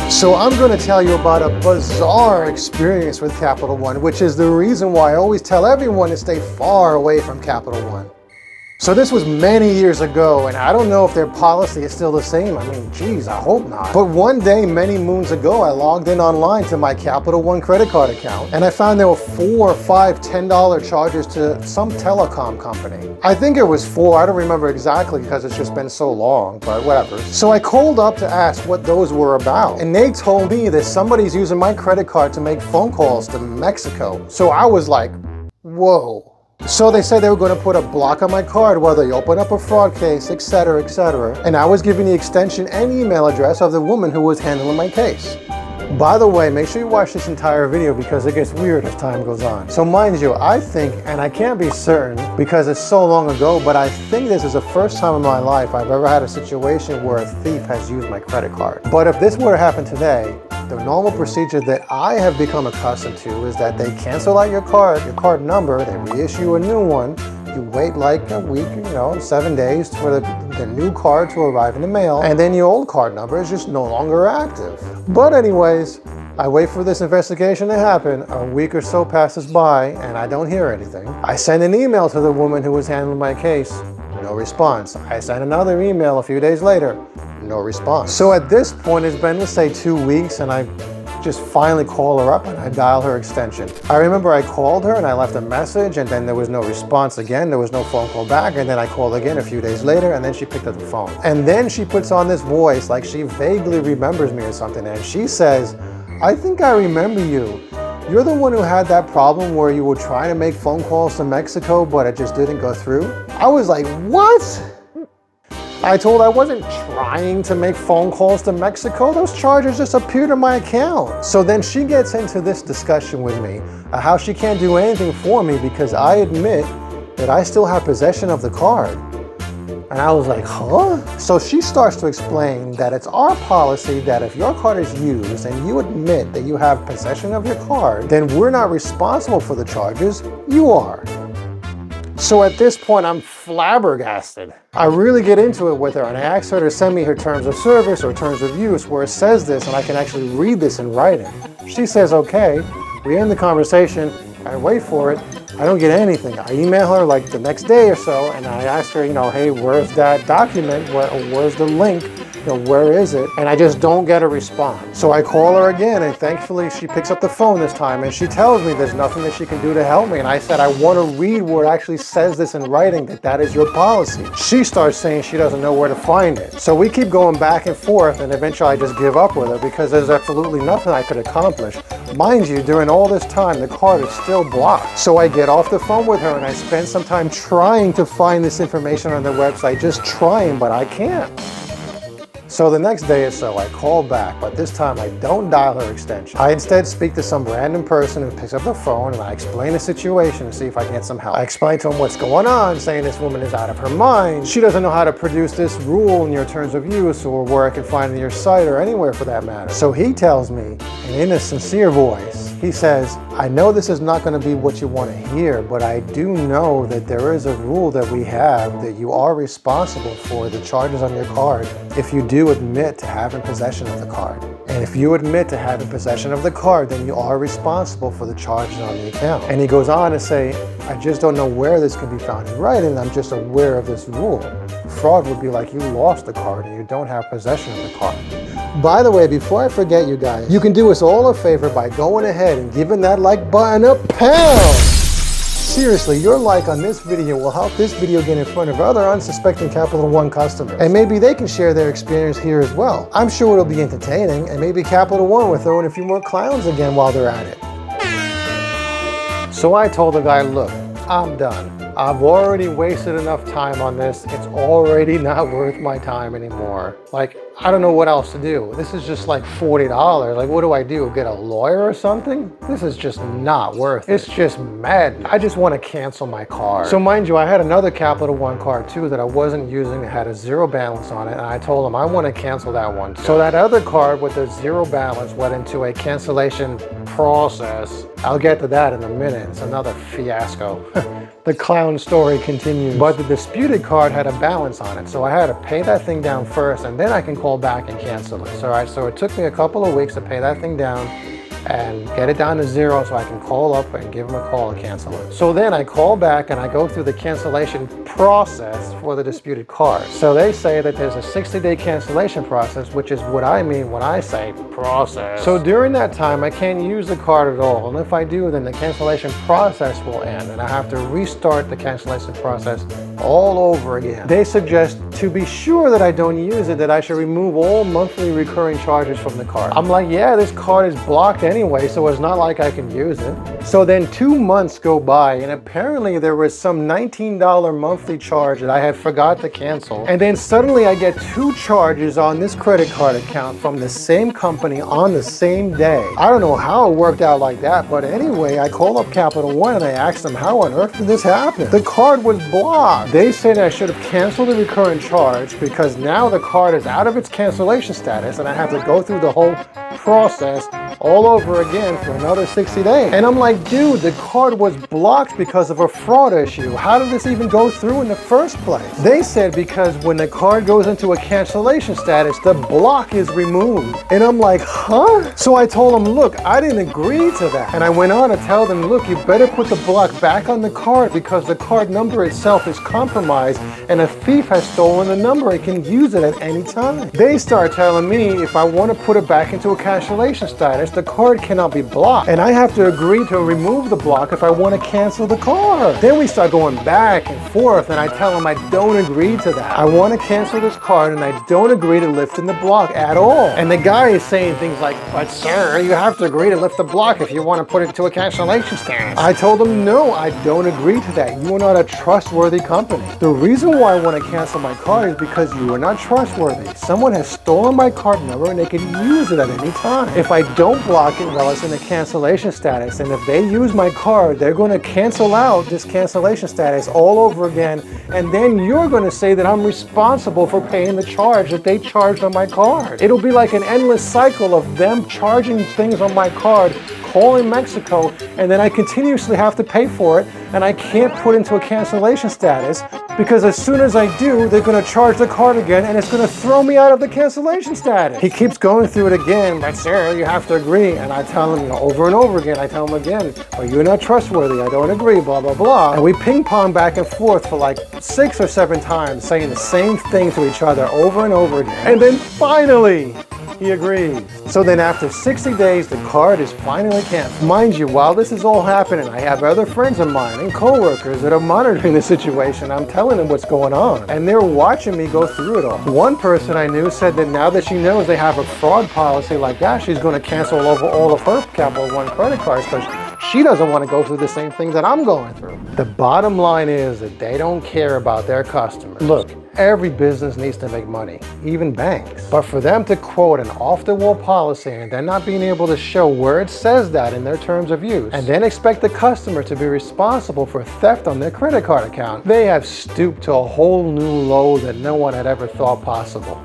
So I'm going to tell you about a bizarre experience with Capital One, which is the reason why I always tell everyone to stay far away from Capital One. So this was many years ago, and I don't know if their policy is still the same. I mean, geez, I hope not. But one day, many moons ago, I logged in online to my Capital One credit card account, and I found there were 4 or 5 $10 charges to some telecom company. I think it was 4, I don't remember exactly because it's just been so long, but whatever. So I called up to ask what those were about, and they told me that somebody's using my credit card to make phone calls to Mexico. So I was like, whoa. So they said they were going to put a block on my card while they open up a fraud case, etc., etc. And I was given the extension and email address of the woman who was handling my case. By the way, make sure you watch this entire video because it gets weird as time goes on. So mind you, I think, and I can't be certain because it's so long ago, but I think this is the first time in my life I've ever had a situation where a thief has used my credit card. But if this were to happen today, the normal procedure that I have become accustomed to is that they cancel out your card number, they reissue a new one, you wait like a week, 7 days for the new card to arrive in the mail, and then your old card number is just no longer active. But anyways, I wait for this investigation to happen. A week or so passes by and I don't hear anything. I send an email to the woman who was handling my case. No response. I sent another email a few days later. No response. So at this point, it's been, let's say, 2 weeks, and I just finally call her up and I dial her extension. I remember I called her and I left a message, and then there was no response again. There was no phone call back, and then I called again a few days later, and then she picked up the phone. And then she puts on this voice like she vaguely remembers me or something, and she says, "I think I remember you. You're the one who had that problem where you were trying to make phone calls to Mexico, but it just didn't go through?" I was like, what? I told her I wasn't trying to make phone calls to Mexico. Those charges just appeared in my account. So then she gets into this discussion with me, how she can't do anything for me because I admit that I still have possession of the card. And I was like, huh? So she starts to explain that it's our policy that if your card is used and you admit that you have possession of your card, then we're not responsible for the charges, you are. So at this point, I'm flabbergasted. I really get into it with her and I asked her to send me her terms of service or terms of use where it says this and I can actually read this in writing. She says, okay, we end the conversation, I wait for it, I don't get anything. I email her like the next day or so and I ask her, hey, where's that document? Where's the link? Where is it? And I just don't get a response. So I call her again and thankfully she picks up the phone this time and she tells me there's nothing that she can do to help me. And I said, I want to read where it actually says this in writing, that is your policy. She starts saying she doesn't know where to find it. So we keep going back and forth and eventually I just give up with her because there's absolutely nothing I could accomplish. Mind you, during all this time, the card is still blocked. So I get off the phone with her and I spend some time trying to find this information on the website, just trying, but I can't. So the next day or so, I call back, but this time I don't dial her extension. I instead speak to some random person who picks up the phone and I explain the situation to see if I can get some help. I explain to him what's going on, saying this woman is out of her mind. She doesn't know how to produce this rule in your terms of use or where I can find it in your site or anywhere for that matter. So he tells me, and in a sincere voice, he says, I know this is not going to be what you want to hear, but I do know that there is a rule that we have that you are responsible for the charges on your card if you do admit to having possession of the card. And if you admit to having possession of the card, then you are responsible for the charges on the account. And he goes on to say, I just don't know where this can be found in writing. I'm just aware of this rule. Fraud would be like you lost the card and you don't have possession of the card. By the way, before I forget you guys, you can do us all a favor by going ahead and giving that like button a pound. Seriously, your like on this video will help this video get in front of other unsuspecting Capital One customers. And maybe they can share their experience here as well. I'm sure it'll be entertaining, and maybe Capital One will throw in a few more clowns again while they're at it. So I told the guy, look, I'm done. I've already wasted enough time on this. It's already not worth my time anymore. Like, I don't know what else to do. This is just like $40. Like, what do I do? Get a lawyer or something? This is just not worth it. It's just mad. I just want to cancel my card. So mind you, I had another Capital One card too that I wasn't using. It had a zero balance on it. And I told them I want to cancel that one. So that other card with the zero balance went into a cancellation process. I'll get to that in a minute. It's another fiasco. The clown story continues. But the disputed card had a balance on it, so I had to pay that thing down first, and then I can call back and cancel it. So it took me a couple of weeks to pay that thing down and get it down to 0 so I can call up and give them a call and cancel it. So then I call back and I go through the cancellation process for the disputed card. So they say that there's a 60-day cancellation process, which is what I mean when I say process. So during that time, I can't use the card at all. And if I do, then the cancellation process will end and I have to restart the cancellation process all over again. They suggest, to be sure that I don't use it, that I should remove all monthly recurring charges from the card. I'm like, yeah, this card is blocked anyway, so it's not like I can use it. So then 2 months go by, and apparently there was some $19 monthly charge that I had forgot to cancel. And then suddenly I get 2 charges on this credit card account from the same company on the same day. I don't know how it worked out like that, but anyway, I call up Capital One and I asked them, how on earth did this happen? The card was blocked. They said I should have canceled the recurring charge because now the card is out of its cancellation status and I have to go through the whole process all over again for another 60 days. And I'm like, dude, the card was blocked because of a fraud issue. How did this even go through in the first place? They said because when the card goes into a cancellation status, the block is removed. And I'm like, huh? So I told them, look, I didn't agree to that. And I went on to tell them, look, you better put the block back on the card because the card number itself is compromised and a thief has stolen the number and can use it at any time. They start telling me if I want to put it back into a cancellation status, the card cannot be blocked. And I have to agree to remove the block if I want to cancel the card. Then we start going back and forth and I tell them I don't agree to that. I want to cancel this card and I don't agree to lifting the block at all. And the guy is saying things like, but sir, you have to agree to lift the block if you want to put it to a cancellation status. I told him, no, I don't agree to that. You are not a trustworthy company. The reason why I want to cancel my card is because you are not trustworthy. Someone has stolen my card number and they can use it at any time. If I don't block it, well, it's in a cancellation status. And if they use my card, they're going to cancel out this cancellation status all over again. And then you're going to say that I'm responsible for paying the charge that they charged on my card. It'll be like an endless cycle of them charging things on my card, calling Mexico, and then I continuously have to pay for it, and I can't put into a cancellation status because as soon as I do, they're going to charge the card again, and it's going to throw me out of the cancellation status. He keeps going through it again, but sir, you have to agree. And I tell him, over and over again, I tell him again, well, you're not trustworthy, I don't agree, blah, blah, blah. And we ping pong back and forth for like 6 or 7 times, saying the same thing to each other over and over again. And then finally, he agrees. So then after 60 days, the card is finally canceled. Mind you, while this is all happening, I have other friends of mine and coworkers that are monitoring the situation. I'm telling them what's going on, and they're watching me go through it all. One person I knew said that now that she knows they have a fraud policy like that, she's going to cancel over all of her Capital One credit cards because she doesn't want to go through the same thing that I'm going through. The bottom line is that they don't care about their customers. Look, every business needs to make money, even banks. But for them to quote an off-the-wall policy and then not being able to show where it says that in their terms of use, and then expect the customer to be responsible for theft on their credit card account, they have stooped to a whole new low that no one had ever thought possible.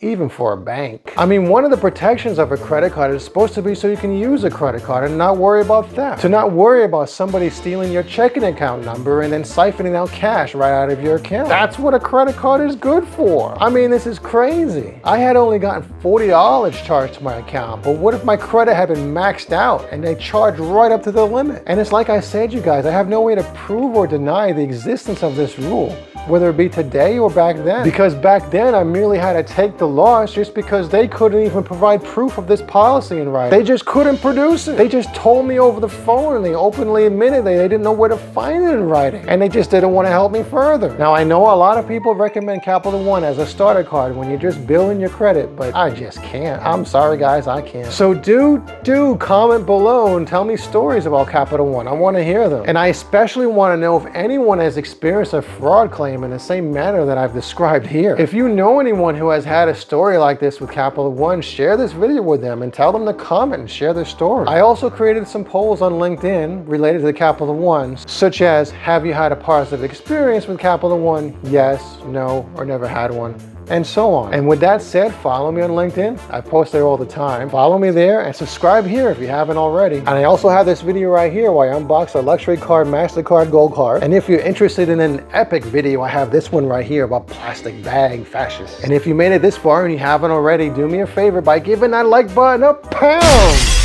Even for a bank. I mean, one of the protections of a credit card is supposed to be so you can use a credit card and not worry about theft. To not worry about somebody stealing your checking account number and then siphoning out cash right out of your account. That's what a credit card is good for. I mean, this is crazy. I had only gotten $40 charged to my account, but what if my credit had been maxed out and they charged right up to the limit? And it's like I said, you guys, I have no way to prove or deny the existence of this rule, whether it be today or back then. Because back then, I merely had to take the loss just because they couldn't even provide proof of this policy in writing. They just couldn't produce it. They just told me over the phone and they openly admitted they didn't know where to find it in writing. And they just didn't want to help me further. Now, I know a lot of people recommend Capital One as a starter card when you're just building your credit, but I just can't. I'm sorry, guys, I can't. So do comment below and tell me stories about Capital One. I want to hear them. And I especially want to know if anyone has experienced a fraud claim in the same manner that I've described here. If you know anyone who has had a story like this with Capital One, share this video with them and tell them to comment and share their story. I also created some polls on LinkedIn related to the Capital One, such as, have you had a positive experience with Capital One? Yes, no, or never had one. and so on. And with that said, follow me on LinkedIn. I post there all the time. Follow me there and subscribe here if you haven't already. And I also have this video right here where I unbox a luxury card, MasterCard Gold card. And if you're interested in an epic video, I have this one right here about plastic bag fascists. And if you made it this far and you haven't already, do me a favor by giving that like button a pound.